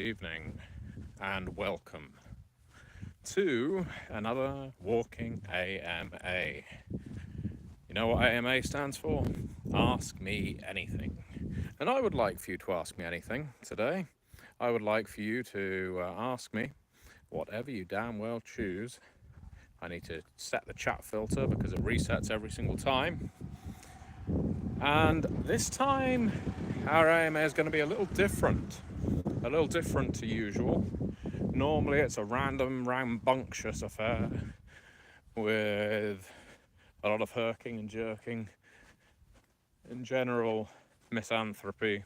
evening, and welcome to another Walking AMA. You know what AMA stands for? Ask Me Anything. And I would like for you to ask me anything today. I would like for you to ask me whatever you damn well choose. I need to set the chat filter because it resets every single time. And this time, our AMA is going to be a little different to usual. Normally it's a random, rambunctious affair with a lot of herking and jerking and general misanthropy.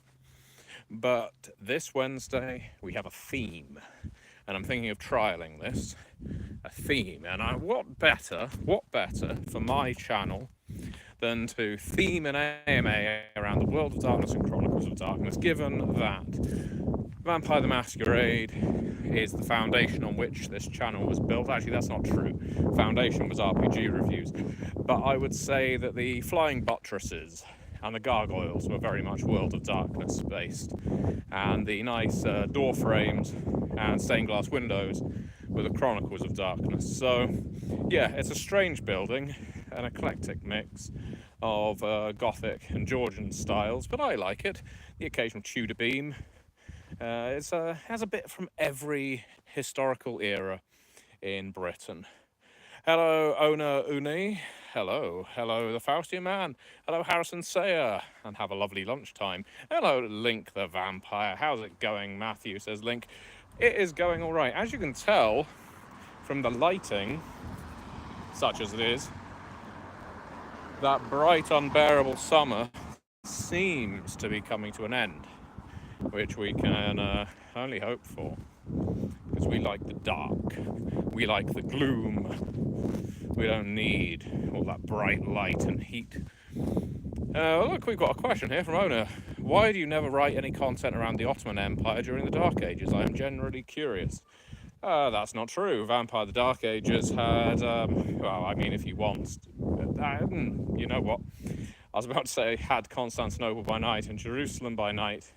But this Wednesday we have a theme, and I'm thinking of trialing this, a theme. And what better for my channel than to theme an AMA around the world of darkness and Chronicles of Darkness, given that Vampire the Masquerade is the foundation on which this channel was built. Actually, that's not true. Foundation was RPG reviews. But I would say that the flying buttresses and the gargoyles were very much World of Darkness based. And the nice door frames and stained glass windows were the Chronicles of Darkness. So, yeah, it's a strange building, an eclectic mix of Gothic and Georgian styles, but I like it. The occasional Tudor beam. It has a bit from every historical era in Britain. Hello, Ona Uni. Hello, the Faustian Man. Hello, Harrison Sayer. And have a lovely lunchtime. Hello, Link the Vampire. How's it going, Matthew, says Link. It is going all right. As you can tell from the lighting, such as it is, that bright, unbearable summer seems to be coming to an end, which we can only hope for, because we like the dark, we like the gloom, we don't need all that bright light and heat. Look, we've got a question here from Ona. Why do you never write any content around the Ottoman Empire during the Dark Ages? I am generally curious. That's not true. Vampire the Dark Ages had, well, I mean, if you want, you know what? I was about to say had Constantinople by night and Jerusalem by night,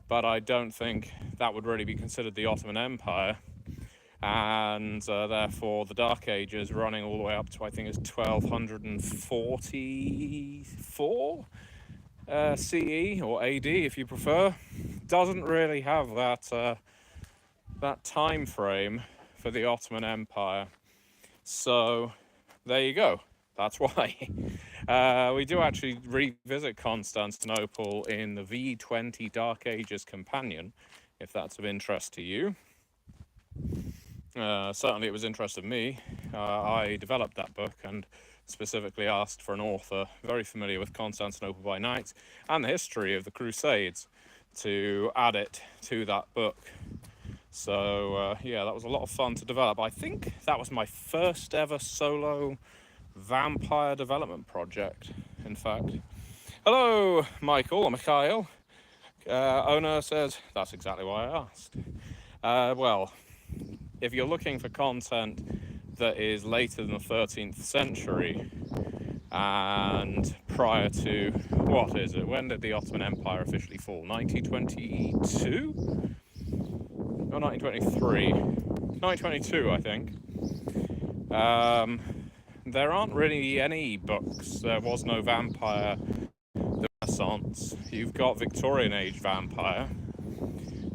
but I don't think that would really be considered the Ottoman Empire, and therefore the Dark Ages, running all the way up to, I think it's 1244 CE or AD if you prefer, doesn't really have that time frame for the Ottoman Empire. So there you go. That's why. We do actually revisit Constantinople in the V20 Dark Ages Companion, if that's of interest to you. Certainly it was interest of me. I developed that book and specifically asked for an author very familiar with Constantinople by night and the history of the Crusades to add it to that book. So yeah, that was a lot of fun to develop. I think that was my first ever solo vampire development project, in fact. Hello, Michael or Mikhail. Owner says, that's exactly why I asked. Well, if you're looking for content that is later than the 13th century and prior to, what is it? When did the Ottoman Empire officially fall? 1922? Or 1923? 1922, I think. There aren't really any books. There was no vampire the Renaissance. You've got Victorian age vampire,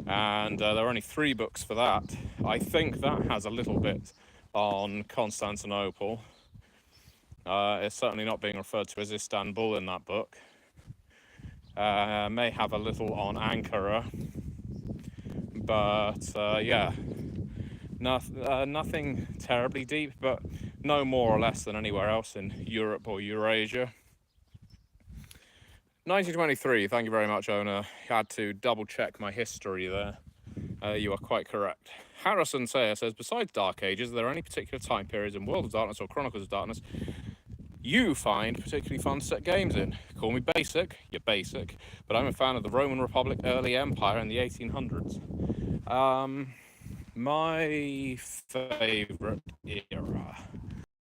and there are only 3 books for that. I think that has a little bit on Constantinople. It's certainly not being referred to as Istanbul in that book. May have a little on Ankara, but yeah, nothing terribly deep, but no more or less than anywhere else in Europe or Eurasia. 1923, thank you very much, owner. Had to double check my history there. You are quite correct. Harrison Sayer says, besides Dark Ages, are there any particular time periods in World of Darkness or Chronicles of Darkness you find particularly fun to set games in? Call me basic, you're basic, but I'm a fan of the Roman Republic, early Empire, and the 1800s. My favourite era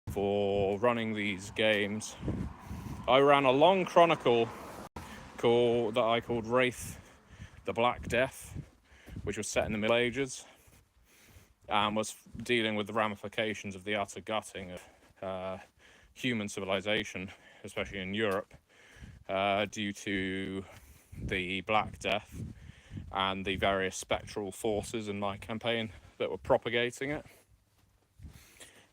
for running these games, I ran a long chronicle that I called Wraith the Black Death, which was set in the Middle Ages and was dealing with the ramifications of the utter gutting of human civilization, especially in Europe, due to the Black Death and the various spectral forces in my campaign that were propagating it.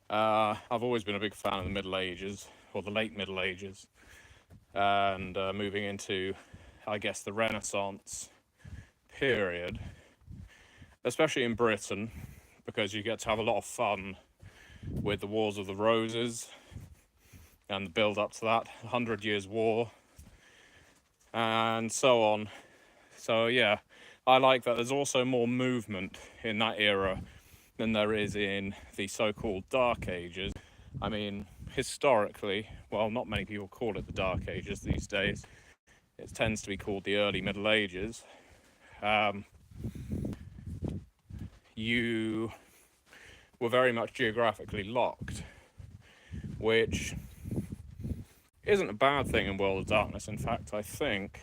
I've always been a big fan of the Middle Ages, or the late Middle Ages, and moving into, I guess, the Renaissance period, especially in Britain, because you get to have a lot of fun with the Wars of the Roses and the build up to that, 100 Years' War, and so on. So yeah, I like that there's also more movement in that era than there is in the so-called Dark Ages. I mean, historically, well, not many people call it the Dark Ages these days. It tends to be called the early Middle Ages. You were very much geographically locked, which isn't a bad thing in World of Darkness. In fact, I think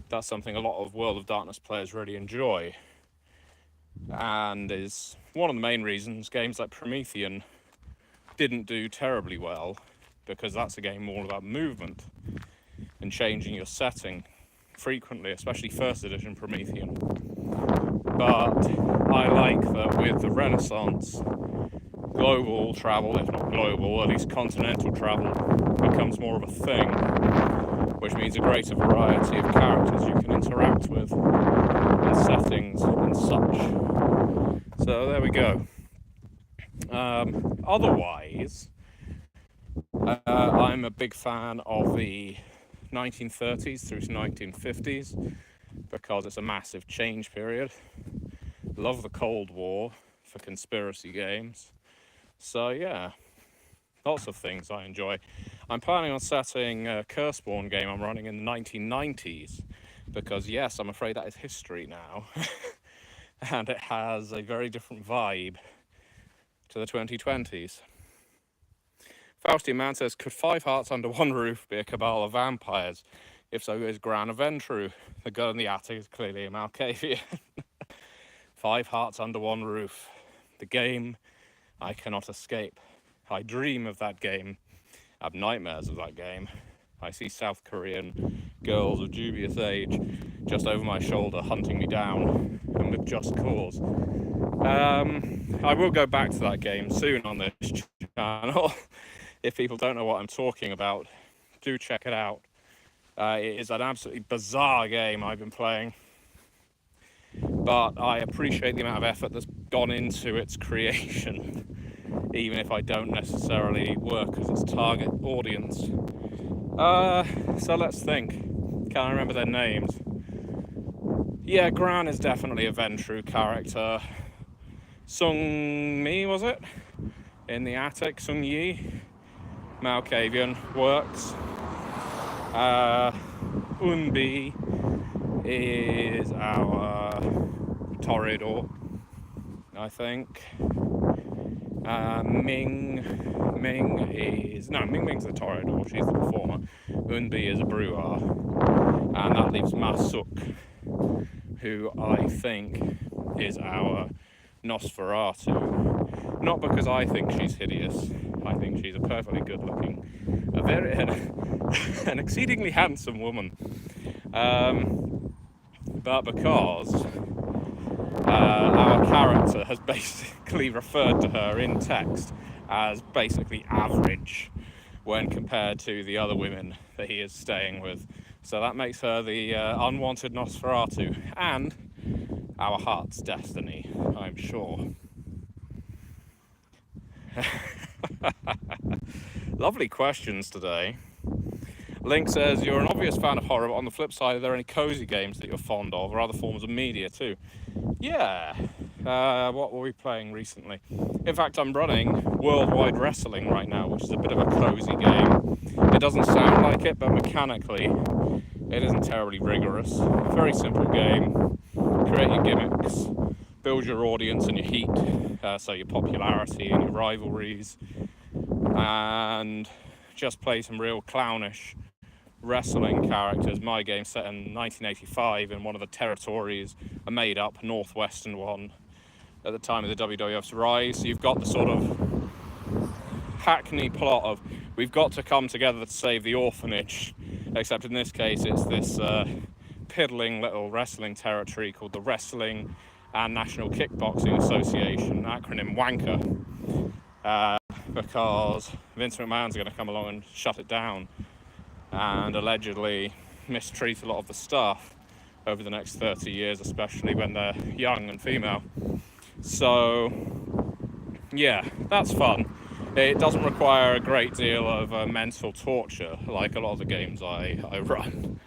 that's something a lot of World of Darkness players really enjoy, and is one of the main reasons games like Promethean didn't do terribly well, because that's a game all about movement and changing your setting frequently, especially first edition Promethean. But I like that with the Renaissance, global travel, if not global, at least continental travel, becomes more of a thing, which means a greater variety of characters you can interact with, and settings and such. So there we go. Otherwise, I'm a big fan of the 1930s through to 1950s, because it's a massive change period. Love the Cold War for conspiracy games. So yeah, lots of things I enjoy. I'm planning on setting a Curseborn game I'm running in the 1990s, because yes, I'm afraid that is history now. And it has a very different vibe to the 2020s. Faustian Man says, could 5 Hearts Under One Roof be a cabal of vampires? If so, is Gran a Ventru? The girl in the attic is clearly a Malkavian. 5 Hearts Under One Roof. The game I cannot escape. I dream of that game. I have nightmares of that game. I see South Korean girls of dubious age just over my shoulder hunting me down, and with just cause. I will go back to that game soon on this channel. If people don't know what I'm talking about, do check it out. It is an absolutely bizarre game I've been playing, but I appreciate the amount of effort that's gone into its creation, even if I don't necessarily work as its target audience. So let's think. Can I remember their names? Yeah, Gran is definitely a Ventru character. Sung Mi, was it? In the attic, Sung Yi. Malkavian works. Unbi is our Toreador, I think. Ming's the Toreador, she's the performer. Unbi is a Brewer, and that leaves Masuk, who I think is our Nosferatu. Not because I think she's hideous, I think she's a perfectly good-looking, an exceedingly handsome woman, but because our character has basically referred to her in text as basically average when compared to the other women that he is staying with. So that makes her the unwanted Nosferatu, and our heart's destiny, I'm sure. Lovely questions today. Link says, you're an obvious fan of horror, but on the flip side, are there any cozy games that you're fond of, or other forms of media too? Yeah, what were we playing recently? In fact, I'm running Worldwide Wrestling right now, which is a bit of a cozy game. It doesn't sound like it, but mechanically, it isn't terribly rigorous. Very simple game. Create your gimmicks, build your audience and your heat, so your popularity and your rivalries, and just play some real clownish wrestling characters. My game set in 1985 in one of the territories, a made-up northwestern one at the time of the WWF's rise. So you've got the sort of hackney plot of we've got to come together to save the orphanage, except in this case it's this piddling little wrestling territory called the Wrestling and National Kickboxing Association, acronym WANKA, because Vince McMahon's going to come along and shut it down and allegedly mistreat a lot of the staff over the next 30 years, especially when they're young and female. So yeah, that's fun. It doesn't require a great deal of mental torture like a lot of the games I run.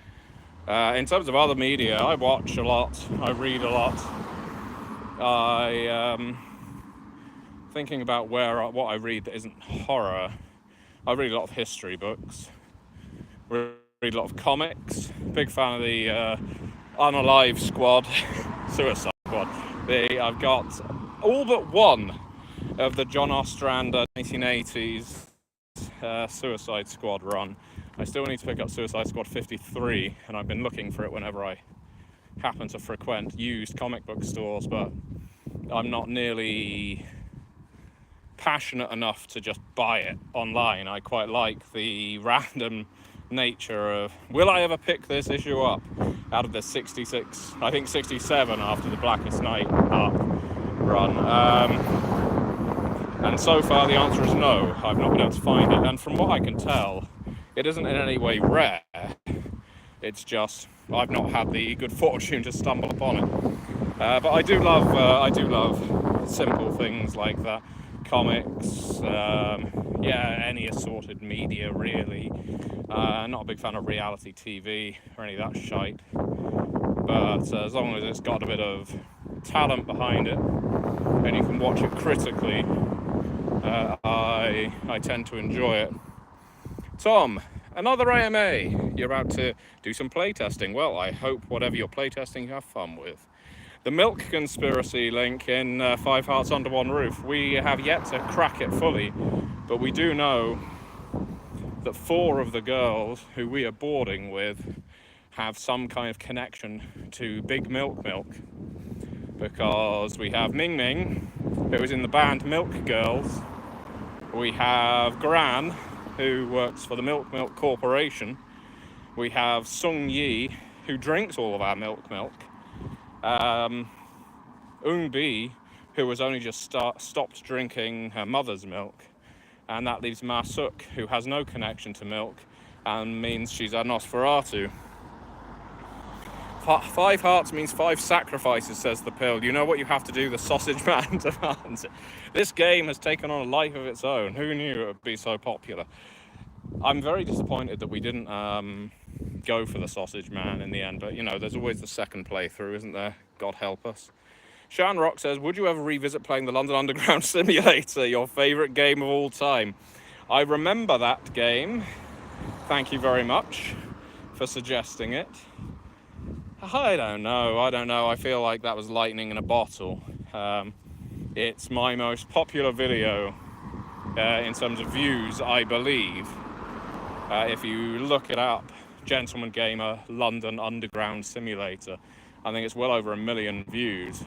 In terms of other media, I watch a lot, I read a lot. Thinking about what I read that isn't horror, I read a lot of history books, read a lot of comics, big fan of the Unalive Squad, Suicide Squad. I've got all but one of the John Ostrander 1980s Suicide Squad run. I still need to pick up Suicide Squad 53, and I've been looking for it whenever I happen to frequent used comic book stores, but I'm not nearly passionate enough to just buy it online. I quite like the random nature of, will I ever pick this issue up out of the 66, I think 67 after the Blackest Night up run. And so far the answer is no, I've not been able to find it, and from what I can tell, it isn't in any way rare, it's just I've not had the good fortune to stumble upon it. But I do love simple things like that. Comics, any assorted media really. Not a big fan of reality TV or any of that shite. But as long as it's got a bit of talent behind it and you can watch it critically, I tend to enjoy it. Tom, another AMA. You're about to do some playtesting. Well, I hope whatever you're playtesting you have fun with. The milk conspiracy link in 5 Hearts Under One Roof. We have yet to crack it fully, but we do know that 4 of the girls who we are boarding with have some kind of connection to Big Milk, because we have Ming Ming, who is in the band Milk Girls. We have Gran, who works for the Milk Corporation. We have Sung Yi, who drinks all of our milk. Eun Bi, who has only just stopped drinking her mother's milk. And that leaves Ma Suk, who has no connection to milk and means she's a Nosferatu. 5 hearts means 5 sacrifices, says the pill. You know what you have to do, the sausage man demands it. This game has taken on a life of its own. Who knew it would be so popular? I'm very disappointed that we didn't go for the sausage man in the end, but you know, there's always the second playthrough, isn't there? God help us. Shan Rock says, would you ever revisit playing the London Underground Simulator, your favourite game of all time? I remember that game. Thank you very much for suggesting it. I don't know. I feel like that was lightning in a bottle. It's my most popular video in terms of views, I believe. If you look it up, Gentleman Gamer London Underground Simulator, I think it's well over 1 million views.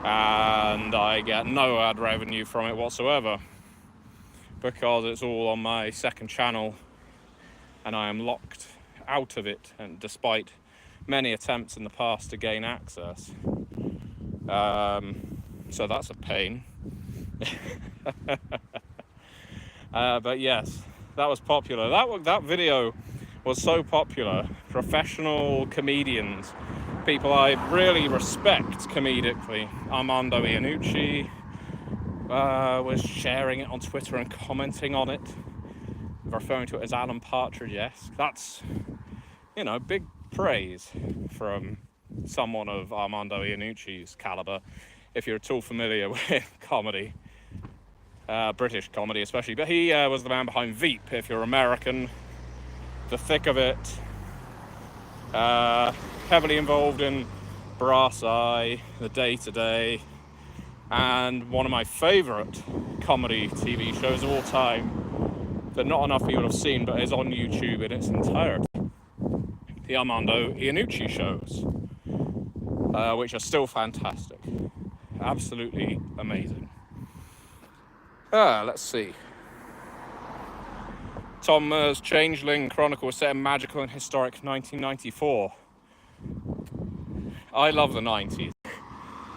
And I get no ad revenue from it whatsoever, because it's all on my second channel and I am locked out of it, and despite many attempts in the past to gain access. So that's a pain. But yes, that was popular. That video was so popular. Professional comedians, people I really respect comedically, Armando Iannucci was sharing it on Twitter and commenting on it, referring to it as Alan Partridge-esque. That's, you know, big praise from someone of Armando Iannucci's caliber, if you're at all familiar with comedy, British comedy especially. But he was the man behind Veep, if you're American, the thick of it, heavily involved in Brass Eye, The Day-to-Day, and one of my favourite comedy TV shows of all time that not enough people have seen, but is on YouTube in its entirety. the Armando Iannucci shows, which are still fantastic. Absolutely amazing. Let's see. Tom Meur's Changeling Chronicle was set in magical and historic 1994. I love the 90s.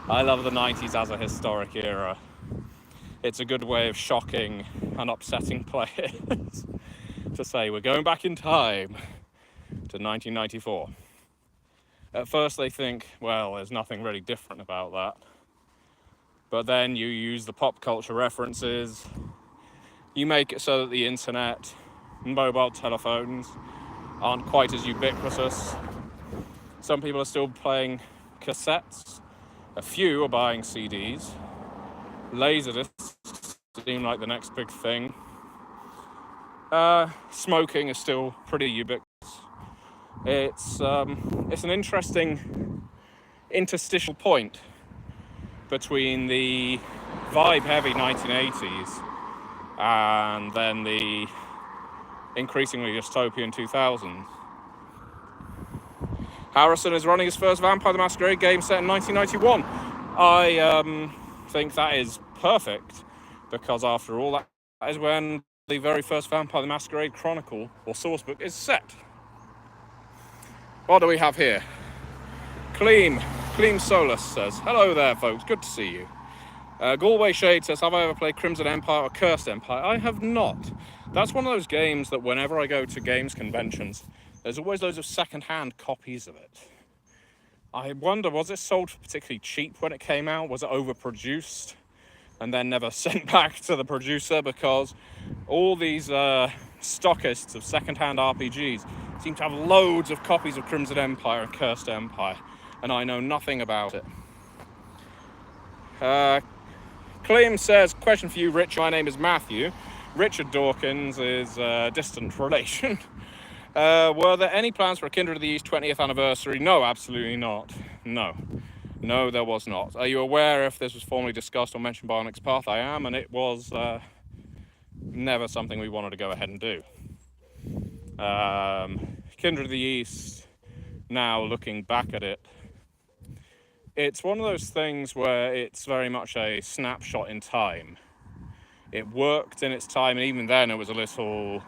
I love the 90s as a historic era. It's a good way of shocking and upsetting players to say we're going back in time to 1994. At first they think, well, there's nothing really different about that. But then you use the pop culture references. You make it so that the internet and mobile telephones aren't quite as ubiquitous. Some people are still playing cassettes. A few are buying CDs. Laserdiscs seem like the next big thing. Smoking is still pretty ubiquitous. It's an interesting interstitial point between the vibe-heavy 1980s and then the increasingly dystopian 2000s. Harrison is running his first Vampire the Masquerade game set in 1991. I think that is perfect, because after all, that is when the very first Vampire the Masquerade Chronicle or sourcebook is set. What do we have here? Cleem Solus says, hello there folks, good to see you. Galway Shade says, have I ever played Crimson Empire or Cursed Empire? I have not. That's one of those games that whenever I go to games conventions, there's always loads of second-hand copies of it. I wonder, was it sold particularly cheap when it came out? Was it overproduced and then never sent back to the producer? Because all these stockists of second-hand RPGs seem to have loads of copies of Crimson Empire and Cursed Empire, and I know nothing about it. Clem says, question for you, Rich. My name is Matthew. Richard Dawkins is a distant relation. Were there any plans for a Kindred of the East 20th anniversary? No, absolutely not. No, there was not. Are you aware if this was formally discussed or mentioned by Onyx Path? I am, and it was never something we wanted to go ahead and do. Kindred of the East, now looking back at it, it's one of those things where it's very much a snapshot in time. It worked in its time, and even then it was a little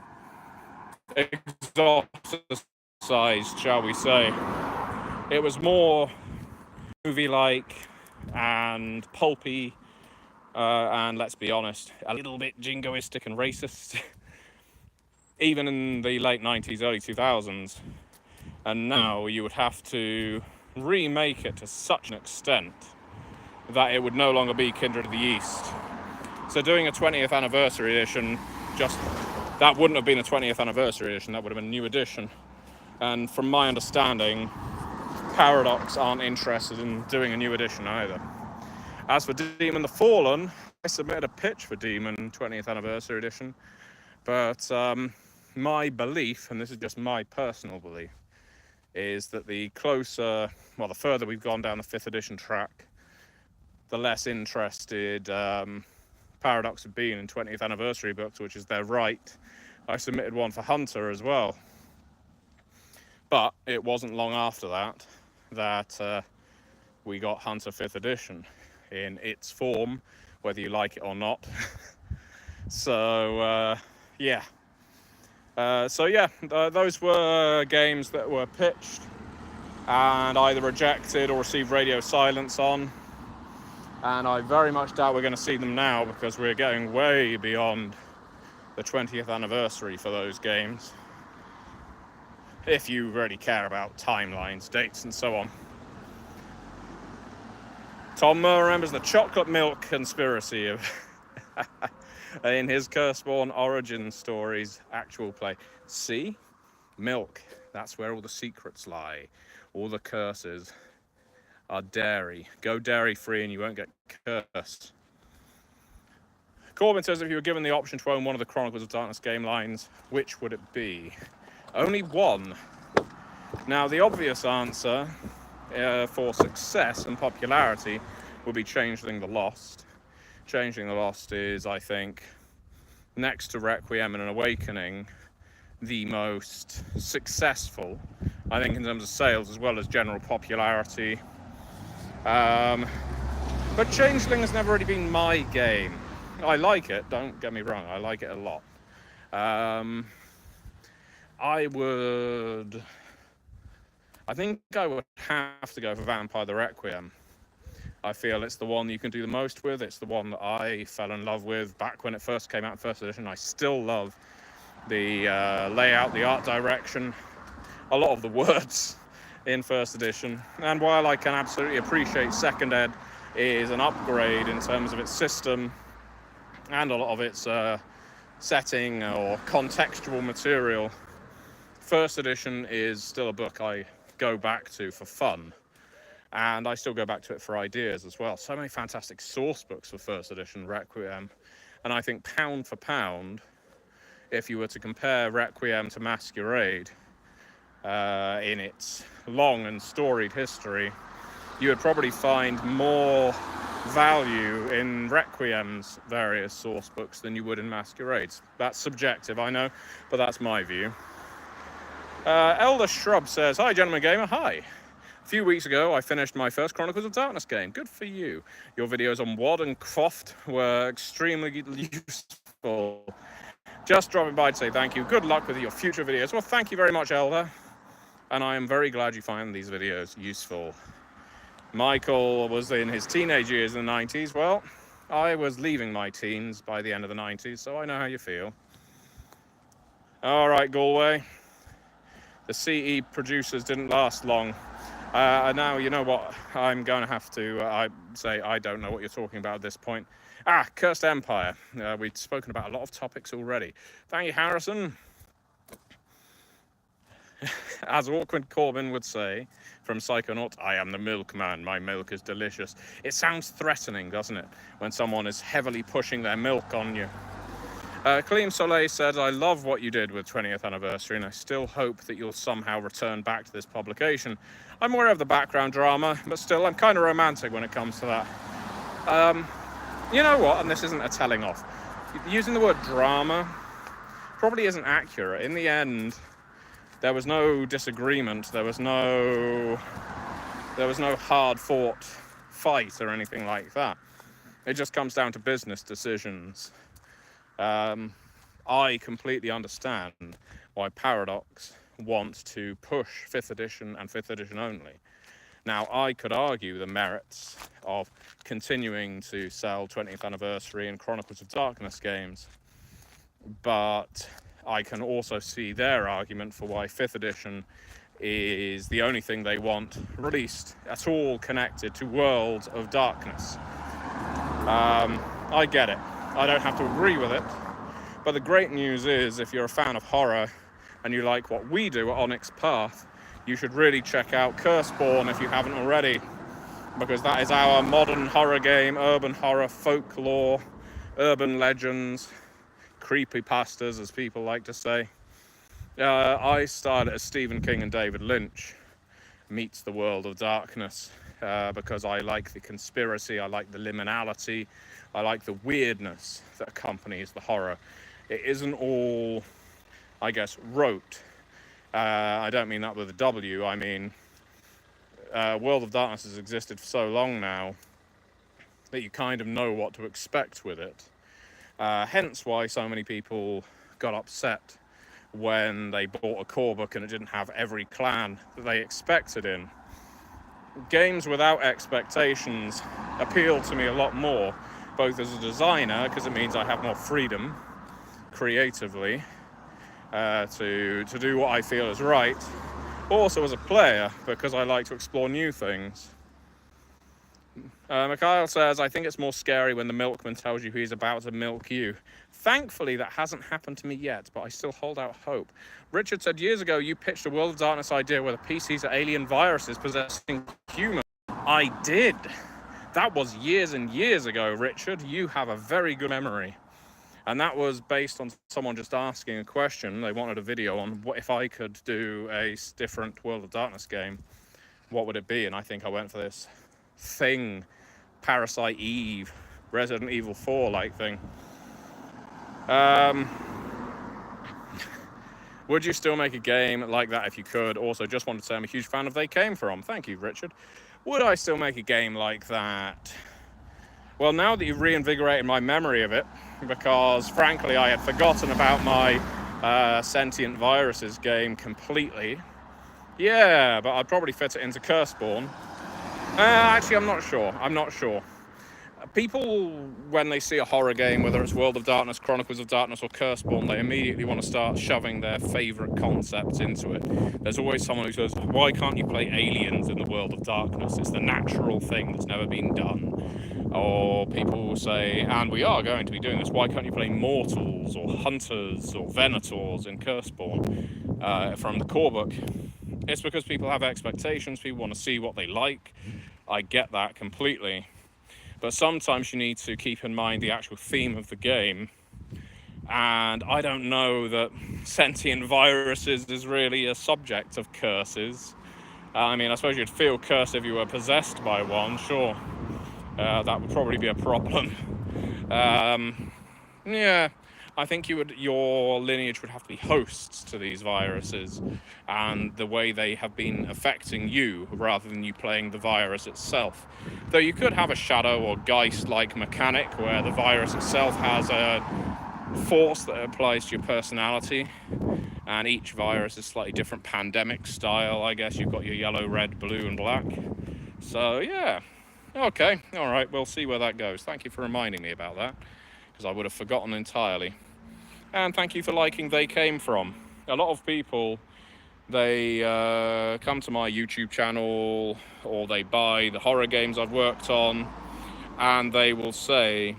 exoticized, shall we say. It was more movie-like and pulpy, and let's be honest, a little bit jingoistic and racist, even in the late 90s, early 2000s. And now you would have to remake it to such an extent that it would no longer be Kindred of the East. So doing a 20th anniversary edition, that wouldn't have been a 20th anniversary edition, that would have been a new edition. And from my understanding, Paradox aren't interested in doing a new edition either. As for Demon the Fallen, I submitted a pitch for Demon 20th anniversary edition, but my belief, and this is just my personal belief, is that the further we've gone down the 5th edition track, the less interested Paradox have been in 20th anniversary books, which is their right. I submitted one for Hunter as well. But it wasn't long after that we got Hunter 5th edition in its form, whether you like it or not. So, yeah. Those were games that were pitched and either rejected or received radio silence on. And I very much doubt we're going to see them now, because we're getting way beyond the 20th anniversary for those games. If you really care about timelines, dates, and so on. Tom Moore remembers the chocolate milk conspiracy of in his Curseborn Origin Stories actual play. See? Milk. That's where all the secrets lie. All the curses are dairy. Go dairy free and you won't get cursed. Corbin says, if you were given the option to own one of the Chronicles of Darkness game lines, which would it be? Only one. Now, the obvious answer for success and popularity would be Changeling the Lost. Changeling the Lost is, I think, next to Requiem and Awakening, the most successful I think in terms of sales as well as general popularity. But Changeling has never really been my game. I like it, don't get me wrong, I like it a lot. I think I would have to go for Vampire the Requiem. I feel it's the one you can do the most with. It's the one that I fell in love with back when it first came out in first edition. I still love the layout, the art direction, a lot of the words in first edition. And while I can absolutely appreciate second ed is an upgrade in terms of its system and a lot of its setting or contextual material, first edition is still a book I go back to for fun, and I still go back to it for ideas as well. So many fantastic source books for first edition Requiem, and I think pound for pound, if you were to compare Requiem to Masquerade in its long and storied history, you would probably find more value in Requiem's various source books than you would in Masquerade's. That's subjective, I know, but that's my view. Elder Shrub says, "Hi, Gentleman Gamer, hi. A few weeks ago, I finished my first Chronicles of Darkness game. Good for you. Your videos on WoD and Croft were extremely useful. Just dropping by to say thank you. Good luck with your future videos." Well, thank you very much, Elder. And I am very glad you find these videos useful. Michael was in his teenage years in the 90s. Well, I was leaving my teens by the end of the 90s, so I know how you feel. All right, Galway. The CE producers didn't last long. Now, you know what? I'm going to have to say I don't know what you're talking about at this point. Cursed Empire. We've spoken about a lot of topics already. Thank you, Harrison. As Awkward Corbin would say from Psychonaut, "I am the milkman, my milk is delicious." It sounds threatening, doesn't it, when someone is heavily pushing their milk on you. Clean Soleil said, "I love what you did with 20th anniversary, and I still hope that you'll somehow return back to this publication. I'm aware of the background drama, but still, I'm kind of romantic when it comes to that." You know what, and this isn't a telling off, using the word drama probably isn't accurate. In the end, there was no disagreement, there was no hard-fought fight or anything like that. It just comes down to business decisions. I completely understand why Paradox wants to push 5th edition and 5th edition only. Now, I could argue the merits of continuing to sell 20th anniversary and Chronicles of Darkness games, but I can also see their argument for why 5th edition is the only thing they want released at all connected to World of Darkness. I get it. I don't have to agree with it. But the great news is, if you're a fan of horror and you like what we do at Onyx Path, you should really check out Curseborn if you haven't already, because that is our modern horror game, urban horror, folklore, urban legends, creepypastas, as people like to say. I style it as Stephen King and David Lynch meets the World of Darkness, because I like the conspiracy, I like the liminality, I like the weirdness that accompanies the horror. It isn't all, I guess, rote. I don't mean that with a W. I mean, World of Darkness has existed for so long now that you kind of know what to expect with it. Hence why so many people got upset when they bought a core book and it didn't have every clan that they expected in. Games without expectations appeal to me a lot more, both as a designer, because it means I have more freedom creatively to do what I feel is right, also as a player, because I like to explore new things. Mikhail says, "I think it's more scary when the milkman tells you he's about to milk you." Thankfully, that hasn't happened to me yet, but I still hold out hope. Richard said, "Years ago, you pitched a World of Darkness idea where the PCs are alien viruses possessing humans." I did. That was years and years ago, Richard. You have a very good memory. And that was based on someone just asking a question. They wanted a video on what if I could do a different World of Darkness game, what would it be? And I think I went for this Thing, Parasite Eve, Resident Evil 4 like thing. Would you still make a game like that if you could? Also, just wanted to say I'm a huge fan of They Came From. Thank you, Richard. Would I still make a game like that? Well, now that you've reinvigorated my memory of it, because frankly I had forgotten about my Sentient Viruses game completely. Yeah, but I'd probably fit it into Curseborn. Actually, I'm not sure. People, when they see a horror game, whether it's World of Darkness, Chronicles of Darkness, or Curseborn, they immediately want to start shoving their favourite concepts into it. There's always someone who says, why can't you play aliens in the World of Darkness? It's the natural thing that's never been done. Or people will say, and we are going to be doing this, why can't you play Mortals, or Hunters, or Venators in Curseborn from the core book? It's because people have expectations, people want to see what they like. I get that completely. But sometimes you need to keep in mind the actual theme of the game. And I don't know that Sentient Viruses is really a subject of curses. I mean, I suppose you'd feel cursed if you were possessed by one, sure. That would probably be a problem. Yeah, I think your lineage would have to be hosts to these viruses, and the way they have been affecting you rather than you playing the virus itself. Though you could have a shadow or geist-like mechanic where the virus itself has a force that applies to your personality, and each virus is slightly different pandemic style. I guess you've got your yellow, red, blue, and black. So yeah, okay, all right, we'll see where that goes. Thank you for reminding me about that, because I would have forgotten entirely. And thank you for liking They Came From. A lot of people, they come to my YouTube channel, or they buy the horror games I've worked on, and they will say,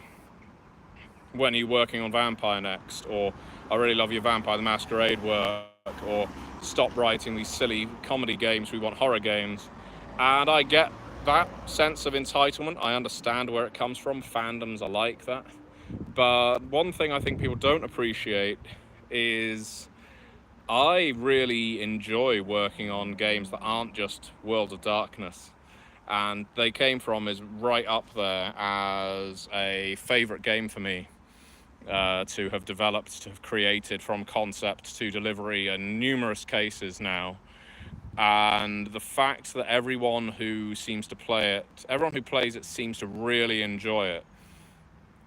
when are you working on Vampire next? Or, I really love your Vampire the Masquerade work, or stop writing these silly comedy games, we want horror games. And I get that sense of entitlement. I understand where it comes from. Fandoms are like that. But one thing I think people don't appreciate is I really enjoy working on games that aren't just World of Darkness. And They Came From is right up there as a favourite game for me to have developed, to have created from concept to delivery in numerous cases now. And the fact that everyone who seems to play it, everyone who plays it seems to really enjoy it.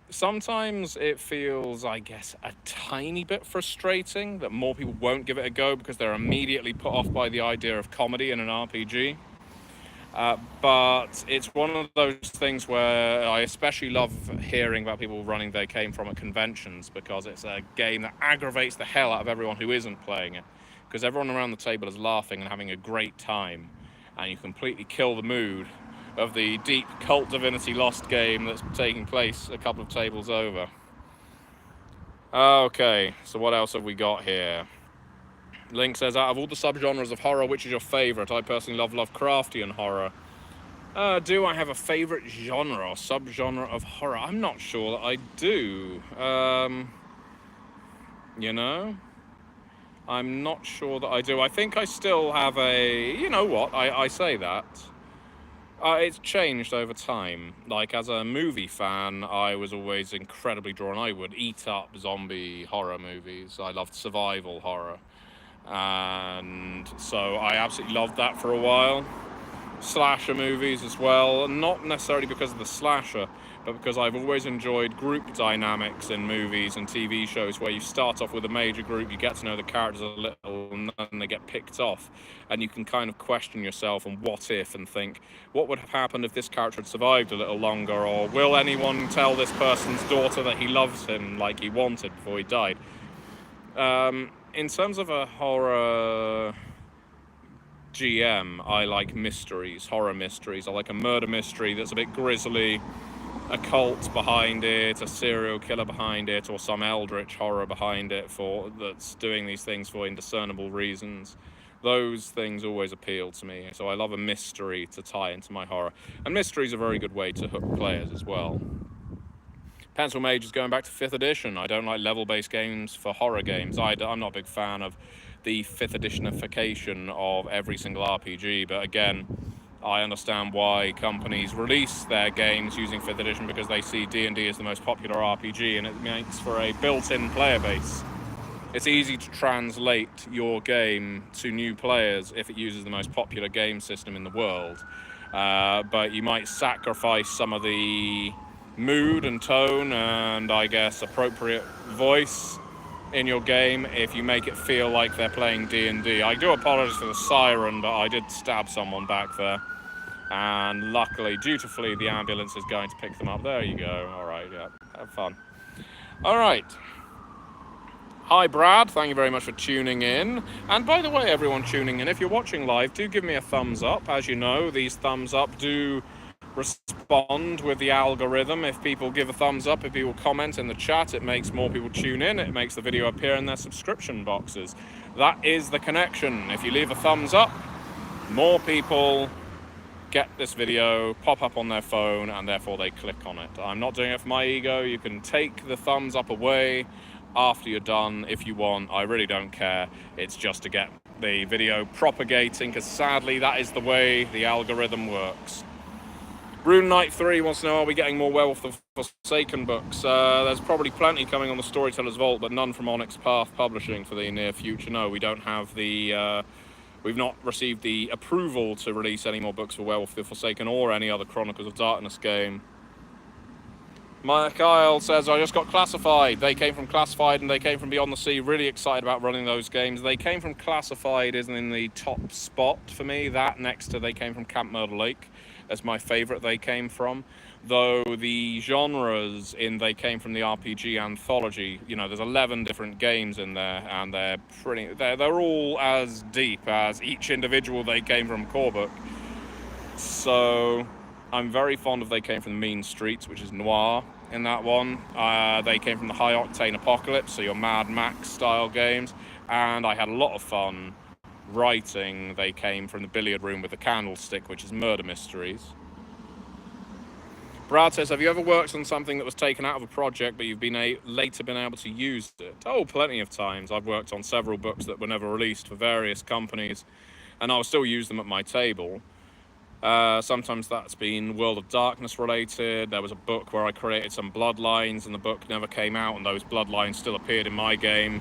Sometimes it feels, I guess, a tiny bit frustrating that more people won't give it a go because they're immediately put off by the idea of comedy in an RPG. But it's one of those things where I especially love hearing about people running They Came From at conventions, because it's a game that aggravates the hell out of everyone who isn't playing it. Because everyone around the table is laughing and having a great time, and you completely kill the mood of the deep Cult Divinity Lost game that's taking place a couple of tables over. Okay, so what else have we got here? Link says, out of all the subgenres of horror, which is your favourite? I personally love Lovecraftian horror. Do I have a favourite genre or subgenre of horror? I'm not sure that I do. You know? I'm not sure that I do. I think I still have a... You know what? I say that. It's changed over time. Like, as a movie fan, I was always incredibly drawn. I would eat up zombie horror movies. I loved survival horror. And so I absolutely loved that for a while. Slasher movies as well, not necessarily because of the slasher, but because I've always enjoyed group dynamics in movies and TV shows where you start off with a major group, you get to know the characters a little, and then they get picked off, and you can kind of question yourself and what if, and think, what would have happened if this character had survived a little longer, or will anyone tell this person's daughter that he loves him like he wanted before he died? In terms of a horror GM, I like mysteries, horror mysteries. I like a murder mystery that's a bit grisly, a cult behind it, a serial killer behind it, or some eldritch horror behind it that's doing these things for indiscernible reasons. Those things always appeal to me, so I love a mystery to tie into my horror. And mystery is a very good way to hook players as well. Pencil Mage is going back to 5th edition. I don't like level-based games for horror games. I'm not a big fan of the 5th editionification of every single RPG, but again, I understand why companies release their games using 5th edition, because they see D&D as the most popular RPG and it makes for a built-in player base. It's easy to translate your game to new players if it uses the most popular game system in the world. But you might sacrifice some of the mood and tone and, I guess, appropriate voice in your game if you make it feel like they're playing D&D. I do apologize for the siren, but I did stab someone back there. And luckily, dutifully, the ambulance is going to pick them up. There you go. All right, yeah, have fun. All right. Hi, Brad. Thank you very much for tuning in. And by the way, everyone tuning in, if you're watching live, do give me a thumbs up. As you know, these thumbs up do respond with the algorithm. If people give a thumbs up, if people comment in the chat, it makes more people tune in. It makes the video appear in their subscription boxes. That is the connection. If you leave a thumbs up, more people get this video, pop up on their phone, and therefore they click on it. I'm not doing it for my ego. You can take the thumbs up away after you're done if you want. I really don't care. It's just to get the video propagating, because sadly that is the way the algorithm works. Rune Knight 3 wants to know, are we getting more Werewolf the Forsaken books? There's probably plenty coming on the Storyteller's Vault, but none from Onyx Path Publishing for the near future. No, we don't have the... we've not received the approval to release any more books for Werewolf the Forsaken or any other Chronicles of Darkness game. Kyle says, I just got Classified. They came from Classified and they came from Beyond the Sea. Really excited about running those games. They came from Classified isn't in the top spot for me. That next to They Came from Camp Murder Lake as my favorite They Came from. Though the genres in They Came from the RPG anthology, you know, there's 11 different games in there, and they're all as deep as each individual They Came from core book. So I'm very fond of They Came from the Mean Streets, which is noir in that one. They came from the High Octane Apocalypse, so your Mad Max style games, and I had a lot of fun writing They Came from the Billiard Room with the Candlestick, which is Murder Mysteries. Brad says, have you ever worked on something that was taken out of a project but you've been later been able to use it? Oh, plenty of times. I've worked on several books that were never released for various companies, and I'll still use them at my table. Sometimes that's been World of Darkness related. There was a book where I created some bloodlines and the book never came out, and those bloodlines still appeared in my game.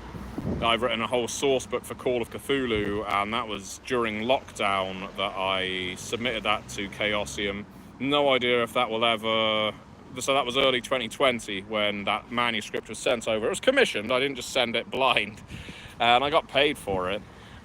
I've written a whole source book for Call of Cthulhu, and that was during lockdown that I submitted that to Chaosium. No idea if that will ever... So that was early 2020 when that manuscript was sent over. It was commissioned, I didn't just send it blind. And I got paid for it,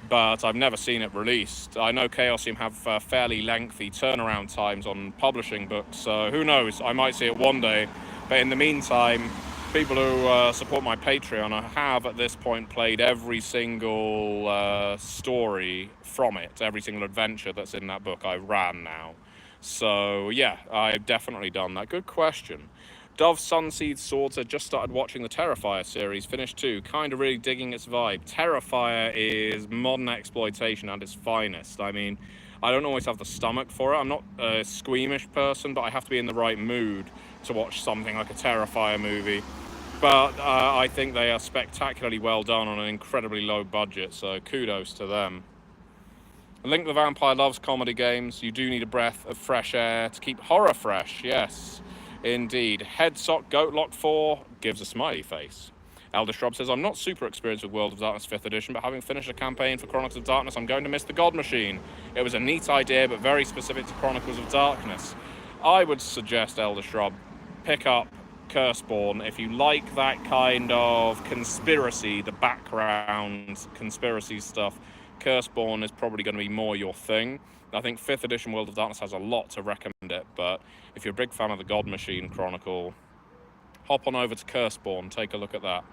but I've never seen it released. I know Chaosium have fairly lengthy turnaround times on publishing books, so who knows, I might see it one day. But in the meantime, people who support my Patreon, I have at this point played every single story from it, every single adventure that's in that book I ran now. So yeah, I've definitely done that. Good question. Dove Sunseed Sword said, just started watching the Terrifier series, finished 2, kind of really digging its vibe. Terrifier is modern exploitation at its finest. I mean, I don't always have the stomach for it. I'm not a squeamish person, but I have to be in the right mood to watch something like a Terrifier movie. But I think they are spectacularly well done on an incredibly low budget, so kudos to them. Link the Vampire loves comedy games. You do need a breath of fresh air to keep horror fresh, yes, indeed. Headsock Goatlock 4 gives a smiley face. Elder Shrub says, I'm not super experienced with World of Darkness 5th edition, but having finished a campaign for Chronicles of Darkness, I'm going to miss the God Machine. It was a neat idea, but very specific to Chronicles of Darkness. I would suggest, Elder Shrub, pick up Curseborn if you like that kind of conspiracy, the background conspiracy stuff. Curseborn is probably going to be more your thing. I think 5th edition World of Darkness has a lot to recommend it, but if you're a big fan of the God Machine Chronicle, hop on over to Curseborn, take a look at that.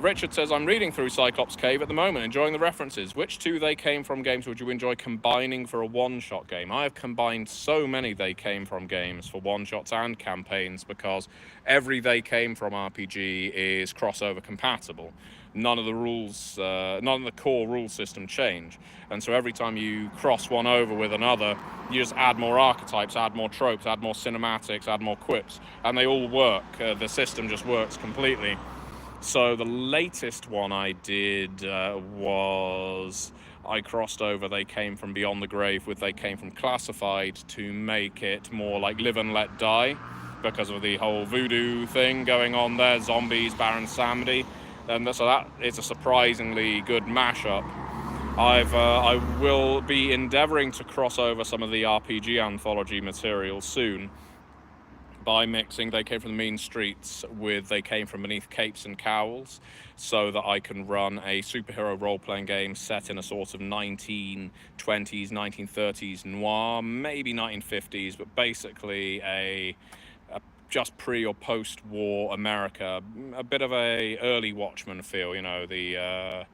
Richard says, I'm reading through Cyclops Cave at the moment, enjoying the references. Which 2 They Came From games would you enjoy combining for a one-shot game? I have combined so many They Came From games for one-shots and campaigns because every They Came From RPG is crossover compatible. None of the rules, none of the core rule system change. And so every time you cross one over with another, you just add more archetypes, add more tropes, add more cinematics, add more quips, and they all work. The system just works completely. So the latest one I did was I crossed over They Came From Beyond the Grave with They Came From Classified to make it more like Live and Let Die because of the whole voodoo thing going on there, zombies, Baron Samedi. and so that is a surprisingly good mashup. I will be endeavouring to cross over some of the RPG anthology material soon by mixing They Came from the Mean Streets with They Came from Beneath Capes and Cowls, so that I can run a superhero role-playing game set in a sort of 1920s, 1930s noir, maybe 1950s, but basically a just pre or post-war America, a bit of a early Watchmen feel, you know, the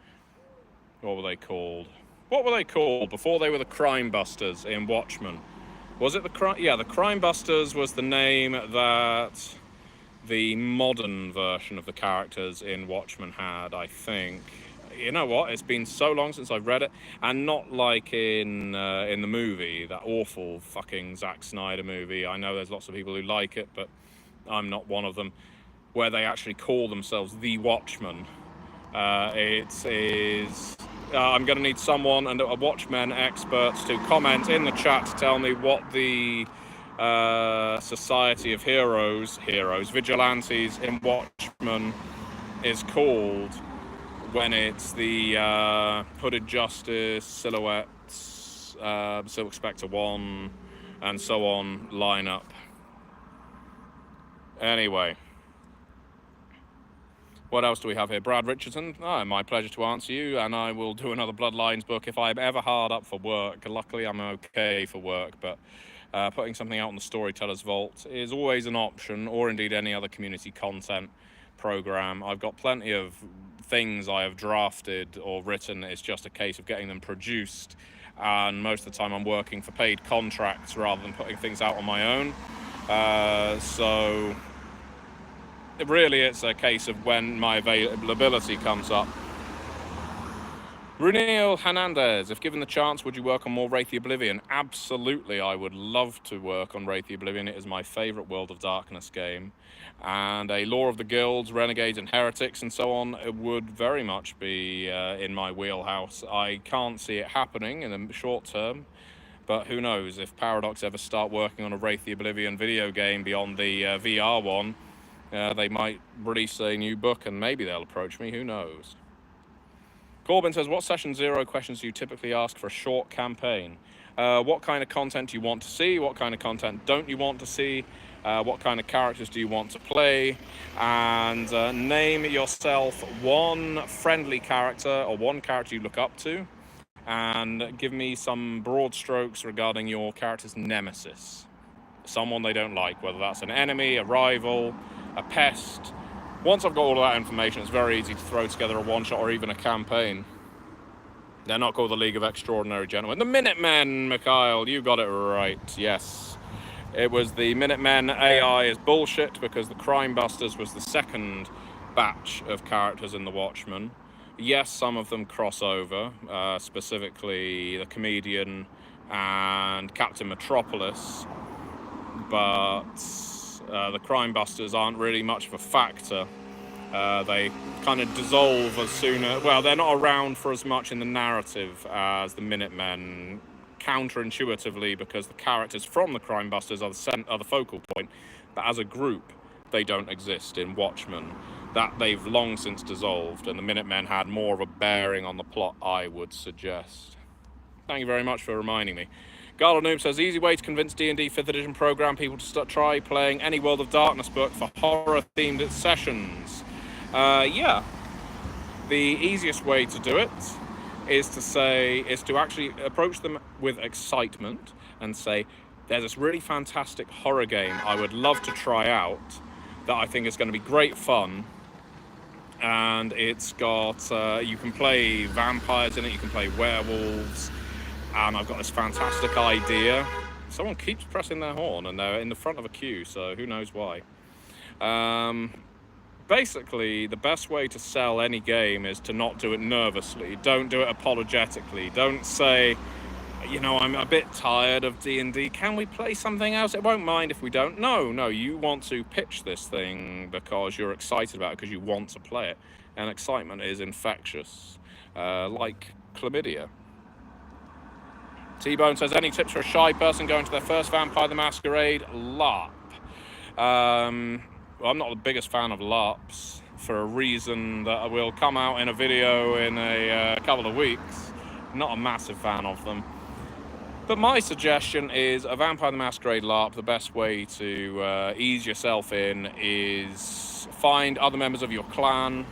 what were they called? What were they called before they were the Crime Busters in Watchmen? Was it the Crime? Yeah, the Crime Busters was the name that the modern version of the characters in Watchmen had, I think. You know what? It's been so long since I've read it, and not like in the movie, that awful fucking Zack Snyder movie. I know there's lots of people who like it, but I'm not one of them. Where they actually call themselves the Watchmen. It is. I'm going to need someone and a Watchmen expert to comment in the chat to tell me what the Society of Vigilantes in Watchmen is called when it's the Hooded Justice, Silhouettes, Silk Spectre 1, and so on lineup. Anyway. What else do we have here? Brad Richardson. My pleasure to answer you, and I will do another Bloodlines book if I'm ever hard up for work. Luckily, I'm okay for work, but putting something out on the Storyteller's Vault is always an option, or indeed any other community content program. I've got plenty of things I have drafted or written. It's just a case of getting them produced, and most of the time I'm working for paid contracts rather than putting things out on my own. So really, it's a case of when my availability comes up. Runil Hernandez, if given the chance, would you work on more Wraith the Oblivion? Absolutely, I would love to work on Wraith the Oblivion. It is my favourite World of Darkness game. And a Law of the Guilds, Renegades and Heretics and so on would very much be in my wheelhouse. I can't see it happening in the short term, but who knows, if Paradox ever start working on a Wraith the Oblivion video game beyond the VR one, they might release a new book and maybe they'll approach me, who knows. Corbin says, what session 0 questions do you typically ask for a short campaign? What kind of content do you want to see? What kind of content don't you want to see? What kind of characters do you want to play? And name yourself one friendly character or one character you look up to, and give me some broad strokes regarding your character's nemesis. Someone they don't like, whether that's an enemy, a rival, a pest. Once I've got all of that information, it's very easy to throw together a one-shot or even a campaign. They're not called the League of Extraordinary Gentlemen. The Minutemen, Mikhail, you got it right, yes. It was the Minutemen. AI is bullshit because the Crime Busters was the second batch of characters in the Watchmen. Yes, some of them cross over, specifically the Comedian and Captain Metropolis, but the Crime Busters aren't really much of a factor. They kind of dissolve as soon as... Well, they're not around for as much in the narrative as the Minutemen, counterintuitively, because the characters from the Crime Busters are the focal point, but as a group, they don't exist in Watchmen. That they've long since dissolved, and the Minutemen had more of a bearing on the plot, I would suggest. Thank you very much for reminding me. Garland Noob says, easy way to convince D&D 5th edition program people to try playing any World of Darkness book for horror-themed sessions. Yeah. The easiest way to do it is to actually approach them with excitement and say, there's this really fantastic horror game I would love to try out that I think is going to be great fun. And it's got, you can play vampires in it, you can play werewolves, and I've got this fantastic idea. Someone keeps pressing their horn and they're in the front of a queue, so who knows why. Basically, the best way to sell any game is to not do it nervously. Don't do it apologetically. Don't say, you know, I'm a bit tired of D&D. Can we play something else? It won't mind if we don't. No, you want to pitch this thing because you're excited about it, because you want to play it. And excitement is infectious, like chlamydia. T-Bone says, any tips for a shy person going to their first Vampire the Masquerade LARP? Well, I'm not the biggest fan of LARPs. for a reason that will come out in a video in a couple of weeks. Not a massive fan of them. But my suggestion is a Vampire the Masquerade LARP. The best way to ease yourself in is find other members of your clan.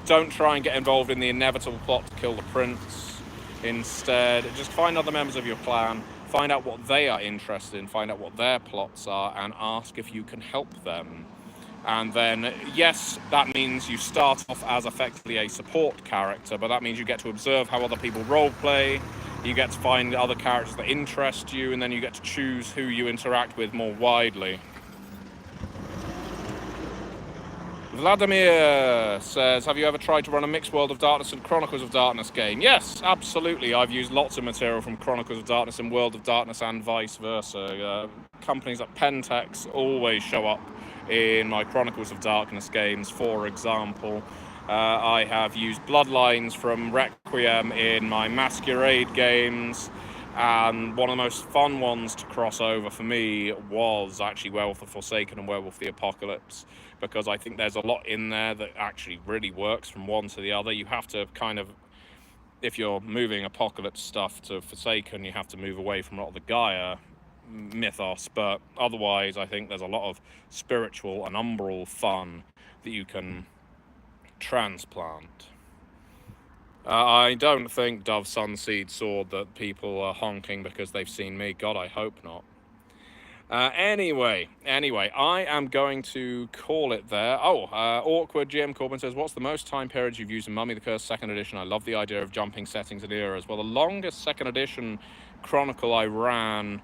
Don't try and get involved in the inevitable plot to kill the prince. Instead, just find other members of your clan, find out what they are interested in, find out what their plots are, and ask if you can help them. And then, yes, that means you start off as effectively a support character, but that means you get to observe how other people roleplay, you get to find other characters that interest you, and then you get to choose who you interact with more widely. Vladimir says, have you ever tried to run a mixed World of Darkness and Chronicles of Darkness game? Yes, absolutely. I've used lots of material from Chronicles of Darkness and World of Darkness and vice versa. Companies like Pentex always show up in my Chronicles of Darkness games. For example, I have used Bloodlines from Requiem in my Masquerade games, and one of the most fun ones to cross over for me was actually Werewolf the Forsaken and Werewolf the Apocalypse, because I think there's a lot in there that actually really works from one to the other. You have to kind of, if you're moving Apocalypse stuff to Forsaken, you have to move away from a lot of the Gaia mythos, but otherwise I think there's a lot of spiritual and umbral fun that you can transplant. I don't think Dove Sunseed Sword that people are honking because they've seen me. God, I hope not. Anyway, I am going to call it there. Awkward GM Corbin says, what's the most time period you've used in Mummy the Curse 2nd edition? I love the idea of jumping settings and eras. Well, the longest 2nd edition Chronicle I ran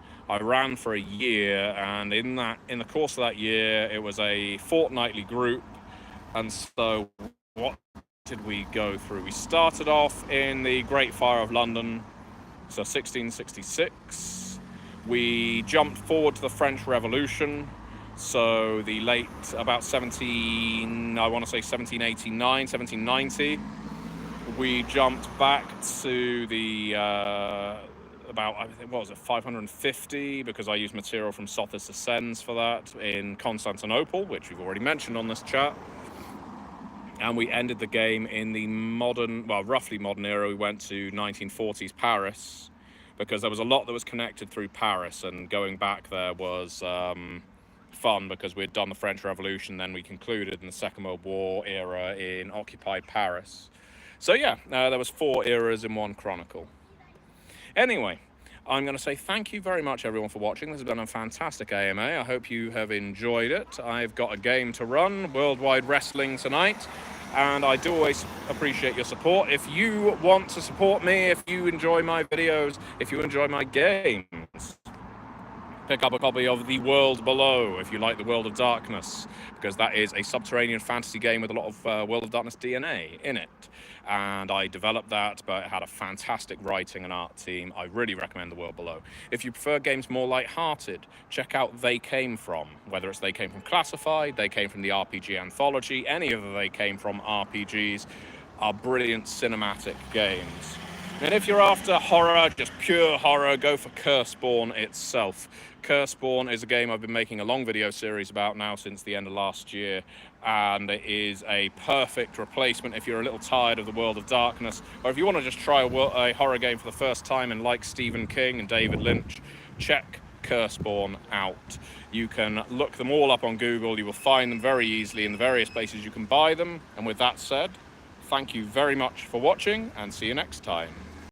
for a year, and in the course of that year, it was a fortnightly group. And so what did we go through? We started off in the Great Fire of London, so 1666. We jumped forward to the French Revolution, so the late, about 1789, 1790. We jumped back to the, about, I think, what was it, 550, because I used material from Sothis Ascends for that, in Constantinople, which we've already mentioned on this chat. And we ended the game in the modern, well, roughly modern era. We went to 1940s Paris, because there was a lot that was connected through Paris, and going back there was fun because we'd done the French Revolution, then we concluded in the Second World War era in occupied Paris. So yeah, there was 4 eras in one chronicle. Anyway, I'm going to say thank you very much, everyone, for watching. This has been a fantastic AMA. I hope you have enjoyed it. I've got a game to run, Worldwide Wrestling, tonight, and I do always appreciate your support. If you want to support me, if you enjoy my videos, if you enjoy my games, pick up a copy of The World Below if you like the World of Darkness, because that is a subterranean fantasy game with a lot of World of Darkness DNA in it. And I developed that, but it had a fantastic writing and art team. I really recommend The World Below. If you prefer games more light-hearted, check out They Came From. Whether it's They Came From Classified, They Came From the RPG Anthology, any of the They Came From RPGs are brilliant cinematic games. And if you're after horror, just pure horror, go for Curspawn itself. Curspawn is a game I've been making a long video series about now since the end of last year, and it is a perfect replacement if you're a little tired of the World of Darkness, or if you want to just try a horror game for the first time and like Stephen King and David Lynch, check Curspawn out. You can look them all up on Google. You will find them very easily in the various places you can buy them. And with that said, thank you very much for watching, and see you next time.